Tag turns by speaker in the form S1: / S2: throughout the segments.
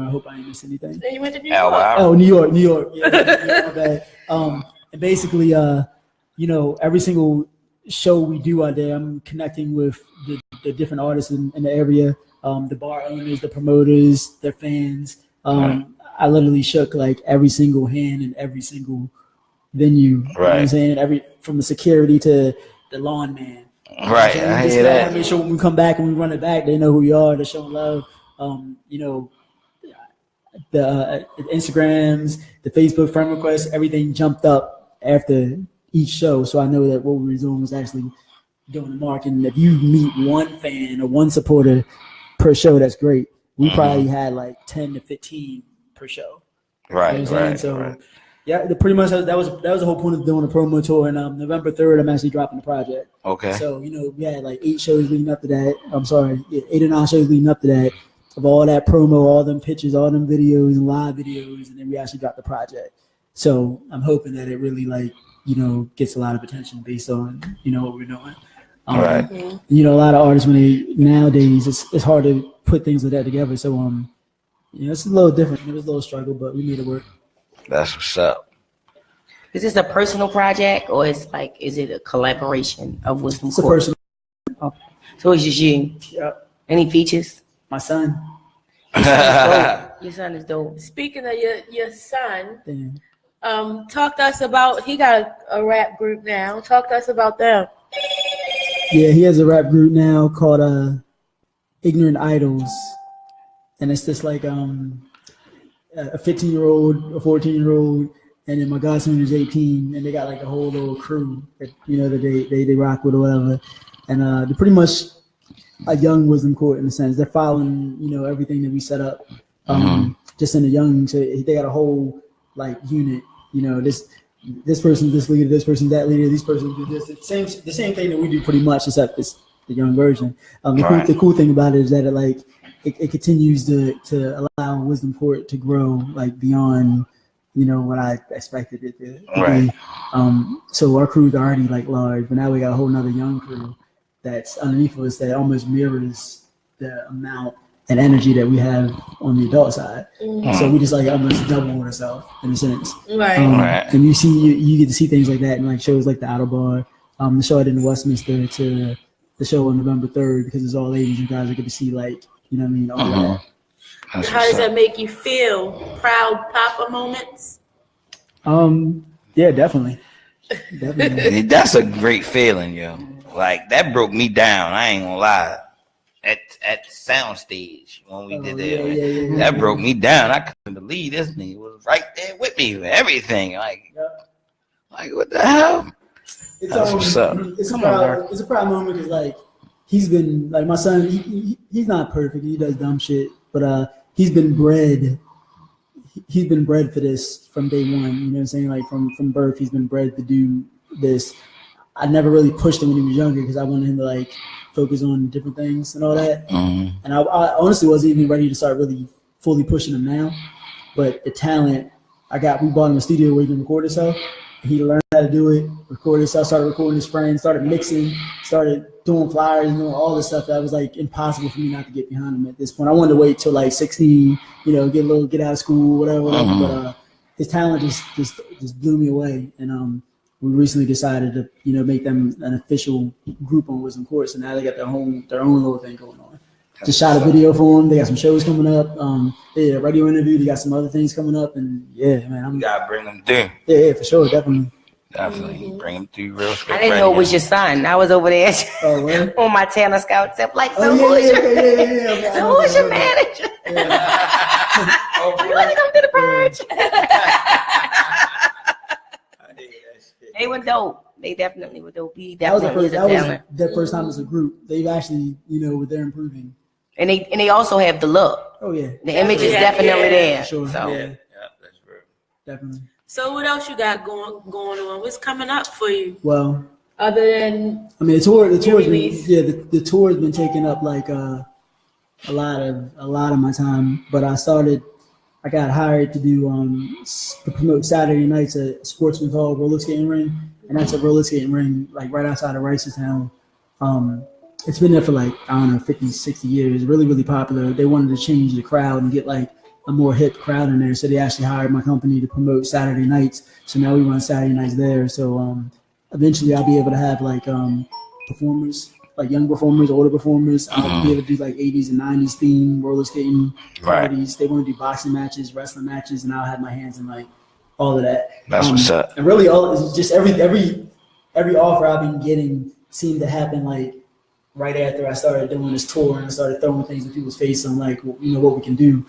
S1: I hope I ain't missed anything.
S2: Then you went to New York.
S1: Oh, New York. Yeah, and basically, every single show we do out there, I'm connecting with the different artists in the area, the bar owners, the promoters, their fans. I literally shook like every single hand in every single venue. Right. You know what I'm saying? From the security to the lawn man.
S3: Right. I hear that.
S1: Make sure when we come back and we run it back, they know who we are. They're showing love. The Instagrams, the Facebook friend requests, everything jumped up after each show. So I know that what we were doing was actually doing the mark. And if you meet one fan or one supporter per show, that's great. We probably had like 10 to 15 per show.
S3: Right.
S1: You know what I'm saying? So yeah, pretty much that was the whole point of doing a promo tour. And November 3rd, I'm actually dropping the project.
S3: Okay.
S1: So, we had like 8 shows leading up to that. I'm sorry, 8 or 9 shows leading up to that of all that promo, all them pictures, all them videos and live videos. And then we actually dropped the project. So I'm hoping that it really gets a lot of attention based on, what we're doing.
S3: Right.
S1: A lot of artists nowadays, it's hard to put things like that together. So, it's a little different. It was a little struggle, but we made it work.
S3: That's what's up.
S2: Is this a personal project or is it a collaboration of Wisdom Court?
S1: It's a personal.
S2: Okay. So it's just you?
S1: Yep.
S2: Any features?
S1: My son.
S2: Your son is dope.
S4: Speaking of your son, talk to us about, he got a rap group now. Talk to us about them.
S1: Yeah, he has a rap group now called Ignorant Idols. And it's just like a 15-year-old, a 14-year-old, and then my godson is 18, and they got like a whole little crew that that they rock with or whatever. And they're pretty much a young Wisdom Court in a sense. They're following, everything that we set up. Just in the young, so they got a whole like unit. This person's this leader, this person's that leader, this person do this. The same thing that we do pretty much, except it's the young version. The cool thing about it is that it continues to allow Wisdom Court to grow like beyond what I expected it to be. So our crew's already like large, but now we got a whole nother young crew that's underneath us that almost mirrors the amount and energy that we have on the adult side. So we just like almost double ourselves in a sense. And you get to see things like that in like shows like the Outer Bar, the show in Westminster, to the show on November 3rd, because it's all ladies. You guys are going to see like, all that.
S4: How does that make you feel? Proud papa moments?
S1: Yeah, definitely.
S3: That's a great feeling, yo. Like that broke me down. I ain't gonna lie. At the sound stage when we did that, that broke me down. I couldn't believe this nigga was right there with me with everything. Like what the hell? That's what's up.
S1: It's a proud moment because like he's been like my son. He's not perfect. He does dumb shit, but he's been bred. He's been bred for this from day one. You know what I'm saying? Like from birth, he's been bred to do this. I never really pushed him when he was younger because I wanted him to like focus on different things and all that. And I honestly wasn't even ready to start really fully pushing him now. But the talent we bought him a studio where he can record himself. He learned how to do it, record himself, started recording his friends, started mixing, started doing flyers, doing all this stuff that was like impossible for me not to get behind him at this point. I wanted to wait till like 16, get out of school, whatever. But his talent just blew me away. And we recently decided to, make them an official group on Wisdom Court. So now they got their own little thing going on. Just shot a video for them. They got some shows coming up. They had a radio interview. They got some other things coming up. And yeah, man,
S3: you gotta bring them through.
S1: Yeah, for sure, definitely.
S3: Bring them through real quick.
S2: I didn't know it was your son. I was over there on my talent scout tip. Like, so who's your manager? You want to come to the purge? They were dope. They definitely were dope. That was
S1: their first time as a group. They've actually, they're improving.
S2: And they also have the look.
S1: Oh yeah.
S2: The image is definitely there.
S1: Sure.
S2: So.
S3: Yeah, that's true.
S1: Definitely.
S4: So what else you got going on? What's coming up for you?
S1: Well,
S4: other than
S1: the tour has been taking up like a lot of my time. But I got hired to to promote Saturday nights at Sportsman Hall roller skating ring, and that's a roller skating ring like right outside of Ricerstown. It's been there for like, I don't know, 50, 60 years. Really, really popular. They wanted to change the crowd and get like more hip crowd in there. So they actually hired my company to promote Saturday nights. So now we run Saturday nights there. So eventually I'll be able to have like performers, like young performers, older performers. I'll be able to do like 80s and 90s theme roller skating parties. They want to do boxing matches, wrestling matches, and I'll have my hands in like all of that.
S3: That's what's up.
S1: And really, all just every offer I've been getting seemed to happen like right after I started doing this tour and I started throwing things in people's face on like, you know, what we can do.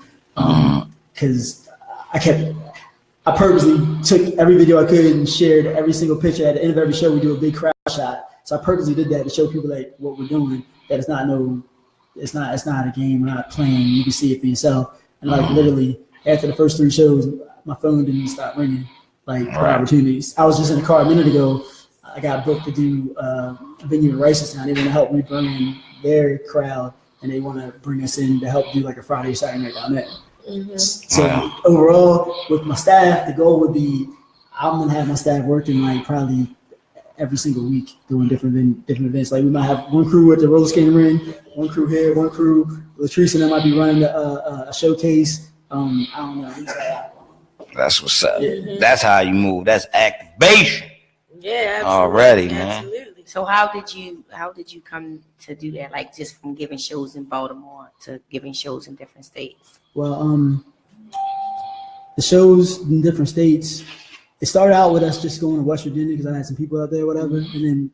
S1: Because I purposely took every video I could and shared every single picture. At the end of every show, we do a big crowd shot. So I purposely did that to show people like what we're doing. That it's not a game. We're not playing. You can see it for yourself. And like literally after the first 3 shows, my phone didn't stop ringing like for opportunities. I was just in the car a minute ago. I got booked to do a venue in Ricerstown. They want to help me bring in their crowd, and they want to bring us in to help do like a Friday, Saturday night down there. So overall, with my staff, the goal would be I'm gonna have my staff working like probably every single week doing different events. Like we might have one crew at the roller skating ring, one crew here, one crew. Latrice and I might be running a showcase. I don't know.
S3: That's what's up. That's how you move. That's activation.
S4: Yeah, absolutely.
S3: Already, man.
S4: Absolutely.
S2: So how did you come to do that? Like just from giving shows in Baltimore to giving shows in different states?
S1: Well, the shows in different states, it started out with us just going to West Virginia because I had some people out there, whatever. And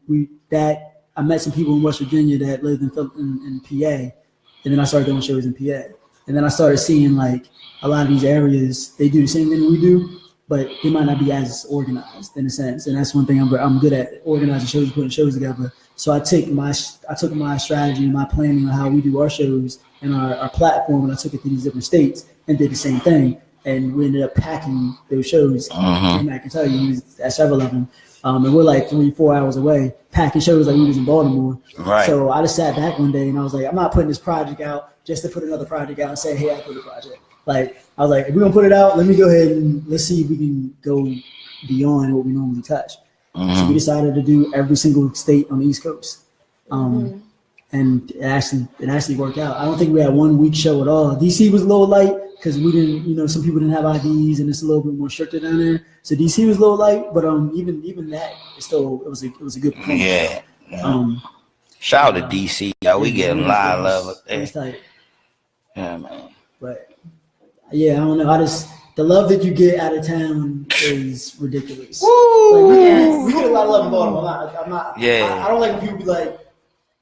S1: then I met some people in West Virginia that lived in PA, and then I started doing shows in PA. And then I started seeing like a lot of these areas, they do the same thing we do, but they might not be as organized in a sense. And that's one thing I'm good at, organizing shows, putting shows together. So I took my strategy and my planning on how we do our shows and our platform, and I took it to these different states and did the same thing. And we ended up packing those shows. And I can tell you, we was at several of them. And we're like 3-4 hours away, packing shows like we was in Baltimore.
S3: Right.
S1: So I just sat back one day and I was like, I'm not putting this project out just to put another project out and say, hey, I put a project. Like, I was like, if we're going to put it out, let me go ahead and let's see if we can go beyond what we normally touch. So we decided to do every single state on the East Coast. And it actually worked out. I don't think we had 1 week show at all. DC was a little light because we didn't, some people didn't have IDs and it's a little bit more stricter down there. So DC was a little light, but even that, it was a good performance.
S3: Yeah. Shout out to DC. We get a lot of love.
S1: It's tight.
S3: Yeah, man.
S1: But yeah, I don't know. The love that you get out of town is ridiculous.
S3: Woo!
S1: Like we get a lot of love in Baltimore. I'm not.
S3: Yeah.
S1: I don't like when people be like,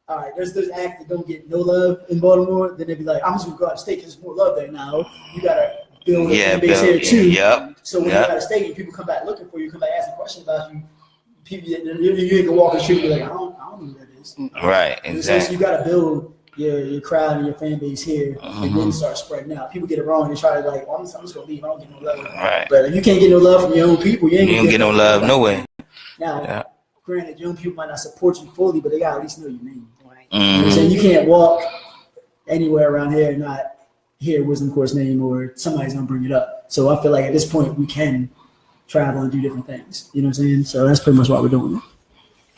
S1: all right, there's acts that don't get no love in Baltimore. Then they be like, I'm just gonna go out of state because there's more love there now. You gotta build a fan base here too.
S3: Yep.
S1: So when you're out of state and people come back looking for you, come back asking questions about you, people you ain't gonna walk the street and be like, I don't know who that is.
S3: Right. Exactly.
S1: So you gotta build your crowd and your fan base here, and then start spreading out. People get it wrong. They try to like, I'm just gonna leave. I don't get no love.
S3: Right.
S1: But if you can't get no love from your own people, you
S3: don't get no love no way.
S1: Now, granted, your own people might not support you fully, but they gotta at least know your name. Right.
S2: Mm-hmm.
S1: You know what I'm saying? You can't walk anywhere around here and not hear Wisdom Course name or somebody's gonna bring it up. So I feel like at this point we can travel and do different things. You know what I'm saying? So that's pretty much why we're doing it.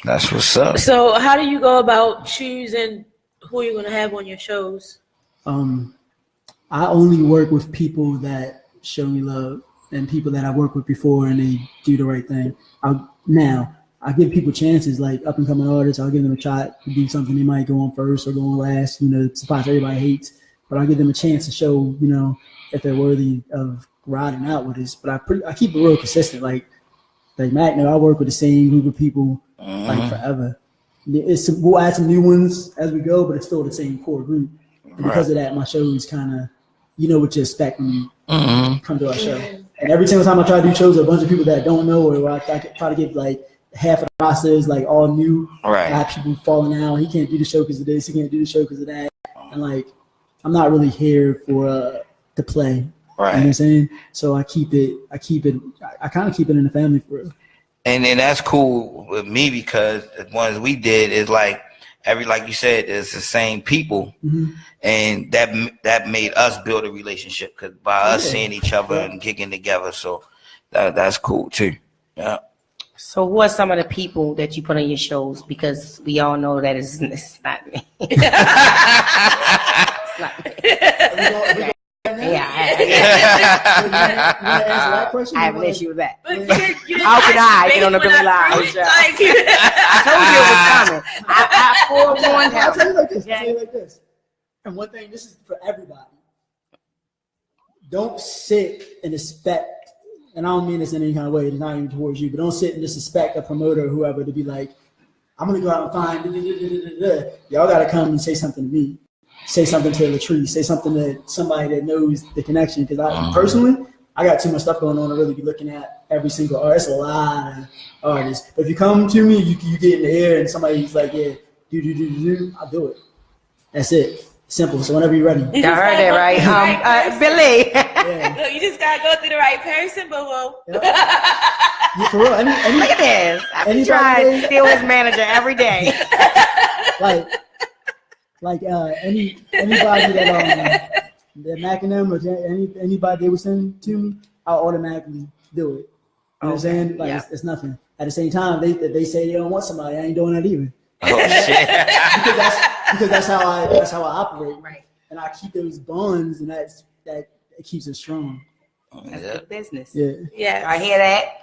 S3: That's what's up.
S4: So how do you go about choosing who you're gonna have on your shows?
S1: I only work with people that show me love and people that I worked with before and they do the right thing. I give people chances, like up and coming artists. I'll give them a shot to do something. They might go on first or go on last. Spots everybody hates, but I'll give them a chance to show, if they're worthy of riding out with us. But I keep it real consistent. Like Mac, I work with the same group of people like forever. We'll add some new ones as we go, but it's still the same core group. And because of that, my show is kind of, what you expect when you come to our show. And every single time I try to do shows with a bunch of people that I don't know, or I try to get like half of the roster is like all new.
S3: Right.
S1: I have people falling out. He can't do the show because of this. He can't do the show because of that. And like, I'm not really here for to play.
S3: Right.
S1: You know what I'm saying? So I kind of keep it in the family for real.
S3: And then that's cool with me because the ones we did is like like you said, it's the same people, and that made us build a relationship because by us seeing each other and kicking together, so that's cool too. Yeah.
S2: So who are some of the people that you put on your shows? Because we all know that it's not me. It's not me. Yeah.
S1: You want to answer that question?
S2: I have an issue with that.
S4: But
S2: How could I get on the Billy Live show? I told you it was coming. I forewarned him.
S1: I'll tell you like this. I'll tell you like this. And one thing, this is for everybody. Don't sit and expect, and I don't mean this in any kind of way, it's not even towards you, but don't sit and just expect a promoter or whoever to be like, I'm going to go out and find, y'all got to come and say something to me. Say something to Latrice. Say something to somebody that knows the connection. Because I personally, I got too much stuff going on to really be looking at every single artist. It's a lot of artists. But if you come to me, you get in the air and somebody's like, yeah, I'll do it. That's it. Simple. So whenever you're ready.
S2: I heard that right. Billy.
S1: Yeah.
S4: Look, you just gotta go through the right person, boo boo.
S1: Yeah, for real.
S2: Look at this. I've been trying to steal his manager every day.
S1: Anybody that Mac and them or anybody they would send to me, I'll automatically do it. You know what I'm saying? Like it's nothing. At the same time, they say they don't want somebody. I ain't doing that either.
S3: Oh shit!
S1: because that's how I operate.
S2: Right.
S1: And I keep those bonds, and that it keeps it strong.
S2: That's good business.
S1: Yeah.
S4: Yeah.
S2: I hear that.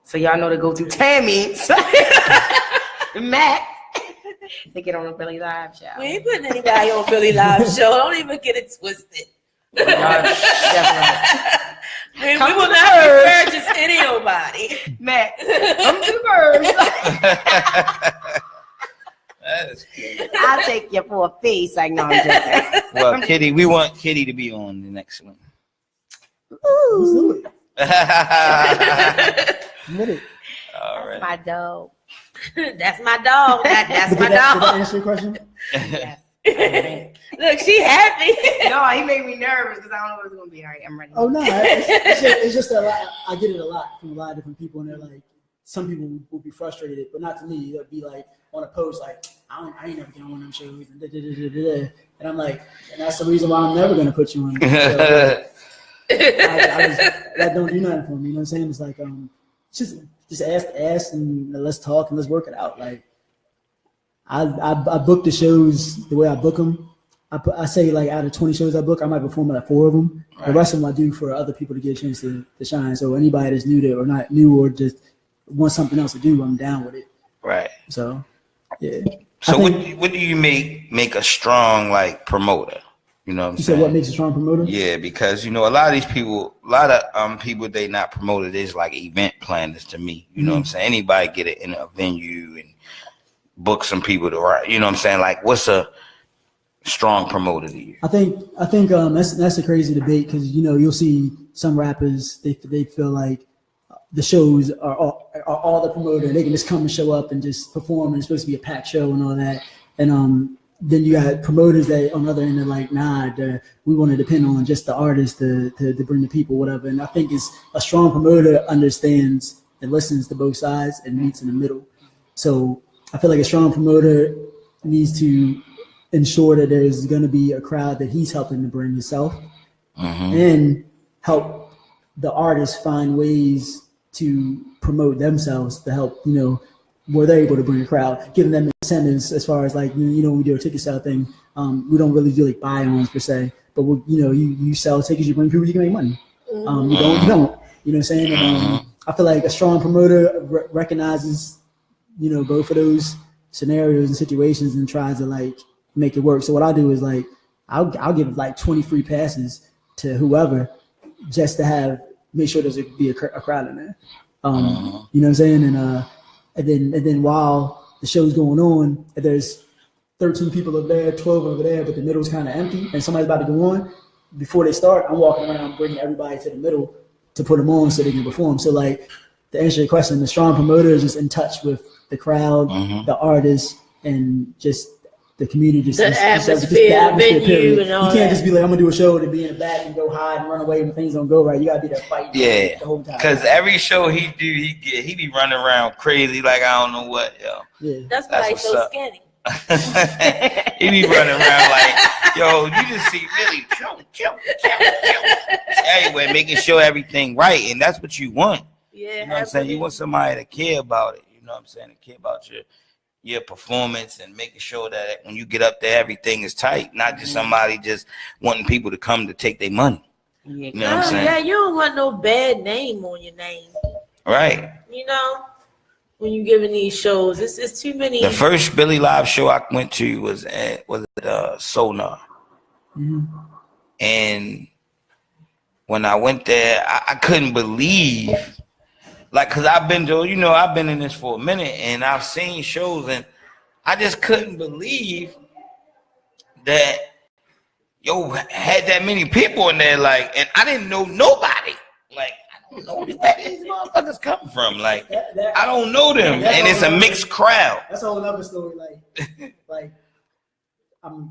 S2: So y'all know to go through Tammy, Matt, to get on a Billy Live show.
S4: We ain't putting anybody on Billy Live show. Don't even get it twisted.
S2: That's right.
S4: We will not refer just any nobody.
S2: Matt, come to the birds.
S3: That's good.
S2: I'll take you for a fee. Like, no, I'm joking.
S3: Well, Kitty, we want Kitty to be on the next one.
S1: Ooh.
S3: All
S2: That's my dog.
S4: That's my dog. That's my
S1: Did that
S4: dog.
S1: answer your question?
S2: Yes.
S4: Look, she happy.
S2: No, he made me nervous because I don't know what it's gonna be. All right, I'm ready.
S1: Oh no, it's just a lot. I get it a lot from a lot of different people, and they're like, some people will be frustrated, but not to me. They'll be like on a post like, I ain't never getting on them shows, and I'm like, and that's the reason why I'm never gonna put you on. That don't do nothing for me. You know what I'm saying? It's like just ask and let's talk and let's work it out. Like I book the shows the way I book them. I say like out of 20 shows I book, I might perform at 4 of them. Right. The rest of them I do for other people to get a chance to shine. So anybody that's new to or not new or just wants something else to do, I'm down with it.
S3: Right.
S1: So yeah.
S3: So what do you make a strong like promoter? You know what I'm saying?
S1: So what makes a strong promoter?
S3: Yeah, because a lot of these people, people they not promoted is like event planners to me. You know what I'm saying? Anybody get it in a venue and book some people to write. You know what I'm saying? Like, what's a strong promoter to you?
S1: I think that's a crazy debate because you'll see some rappers they feel like the shows are all the promoter. They can just come and show up and just perform, and it's supposed to be a packed show and all that. And then you got promoters that on the other end are like, nah, we want to depend on just the artist to bring the people, whatever. And I think it's a strong promoter understands and listens to both sides and meets in the middle. So I feel like a strong promoter needs to ensure that there's going to be a crowd that he's helping to bring himself and help the artists find ways to promote themselves to help, where they're able to bring a crowd, giving them incentives as far as like, when we do a ticket sale thing, we don't really do like buy-ons per se, but you sell tickets, you bring people, you can make money. You don't, you know what I'm saying? And, I feel like a strong promoter recognizes, both of those scenarios and situations and tries to like make it work. So what I'll do is like, I'll give like 20 free passes to whoever just to make sure there's be a crowd in there. You know what I'm saying? And then while the show's going on, if there's 13 people over there, 12 over there, but the middle's kind of empty and somebody's about to go on, before they start, I'm walking around bringing everybody to the middle to put them on so they can perform. So like, to answer your question, the strong promoter is just in touch with the crowd, the artists, and just the community.
S4: The atmosphere, venue, and all
S1: you can't just be like, I'm gonna do a show and be in the back and go hide and run away when things don't go right. You gotta be there fighting the whole time.
S3: Because every show he be running around crazy like I don't know what, yo.
S1: Yeah.
S4: That's why he's so skinny.
S3: He be running around like, yo, you just see Billy anyway, making sure everything right, and that's what you want.
S4: Yeah,
S3: you know what I'm saying? You want somebody to care about it. You know what I'm saying? To care about your performance and making sure that when you get up there, everything is tight, not just somebody just wanting people to come to take their money. You know what I'm saying?
S4: Yeah, you don't want no bad name on your name.
S3: Right.
S4: You know, when you giving these shows, it's too many.
S3: The first Billy Live show I went to was at Sonar. And when I went there, I couldn't believe, like, cause I've been in this for a minute and I've seen shows and I just couldn't believe that had that many people in there, like, and I didn't know nobody. Like, I don't know where these motherfuckers come from. Like, I don't know them, and it's a mixed crowd.
S1: That's a whole other story. Like,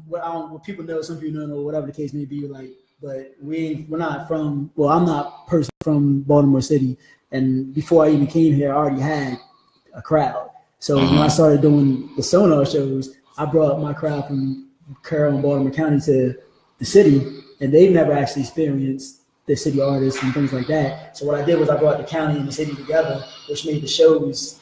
S1: what people know, some people don't know, whatever the case may be. Like, but we're not from. Well, I'm not personally from Baltimore City, and before I even came here, I already had a crowd. So when I started doing the Sonar shows, I brought my crowd from Carroll and Baltimore County to the city, and they've never actually experienced the city artists and things like that. So what I did was I brought the county and the city together, which made the shows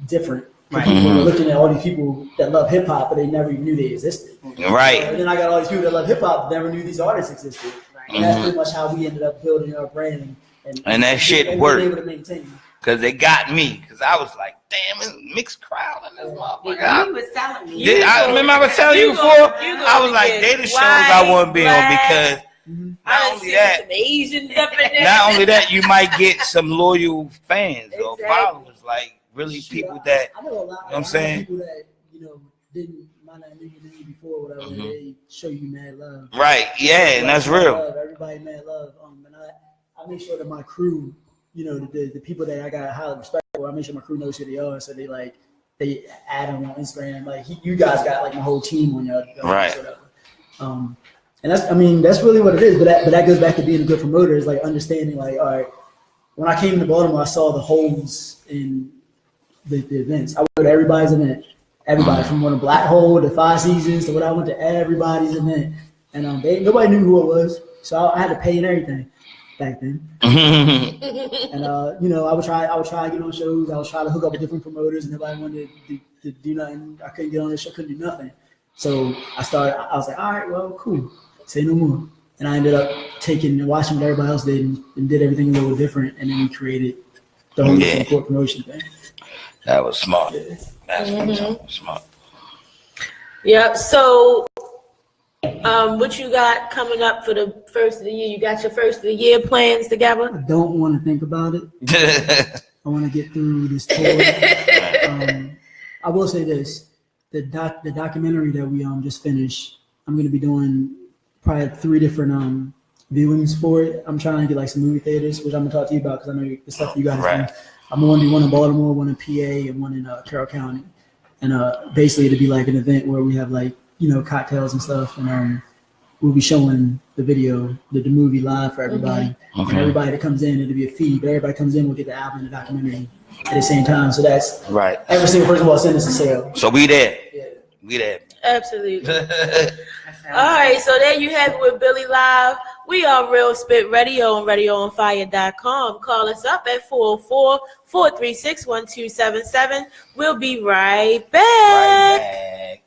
S1: different. Right. People were looking at all these people that love hip hop, but they never even knew they existed.
S3: Right.
S1: And then I got all these people that love hip hop, but never knew these artists existed. Right. And that's pretty much how we ended up building our brand.
S3: And that shit worked.
S1: Able to maintain.
S3: Cause they got me. Cause I was like, damn, it's a mixed crowd in this motherfucker.
S2: You was telling me.
S3: I remember I was telling you before. I was like, they the shows I want to be on because not only that, not only that, you might get some loyal fans or followers, like really people that.
S1: I know a lot.
S3: You know what I'm saying?
S1: People that might not know your name before, whatever. They show you mad love.
S3: Right. Yeah, and that's real.
S1: Everybody mad love. And I make sure that my crew, the people that I got highly respect for, I make sure my crew knows who they are, so they add them on Instagram. Like you guys got like my whole team on your
S3: right.
S1: Whatever. And that's really what it is. But that goes back to being a good promoter, is like understanding, like, all right, when I came to Baltimore, I saw the holes in the events. I went to everybody's event. Everybody from one Black Hole to Five Seasons to what I went to everybody's event. And nobody knew who it was. So I had to pay and everything back then. And I would try to get on shows. I was trying to hook up with different promoters, and nobody wanted to do nothing. I couldn't get on this show, couldn't do nothing. So I was like, all right, well, cool. Say no more. And I ended up watching what everybody else did and did everything a little different, and then we created the whole court promotion thing.
S3: That was smart. Yeah. That's smart.
S4: Yeah. So, what you got coming up for the first of the year? You got your first of the year plans together? I
S1: don't want to think about it. I want to get through this tour. I will say this: the documentary that we just finished, I'm going to be doing probably 3 different viewings for it. I'm trying to get like some movie theaters, which I'm going to talk to you about because I know the stuff you guys do. I'm going to do one in Baltimore, one in PA, and one in Carroll County. And basically it'll be like an event where we have like, cocktails and stuff. And we'll be showing the video, the movie live for everybody. And everybody that comes in, it'll be a fee. But everybody comes in will get the album and the documentary at the same time. So that's
S3: right.
S1: Every single person will send us a sale.
S3: So we there. Yeah. We there.
S4: Absolutely. All right, so there you have it with Billy Live. We are Real Spit Radio and RadioOnFire.com. Call us up at 404-436-1277. We'll be right back.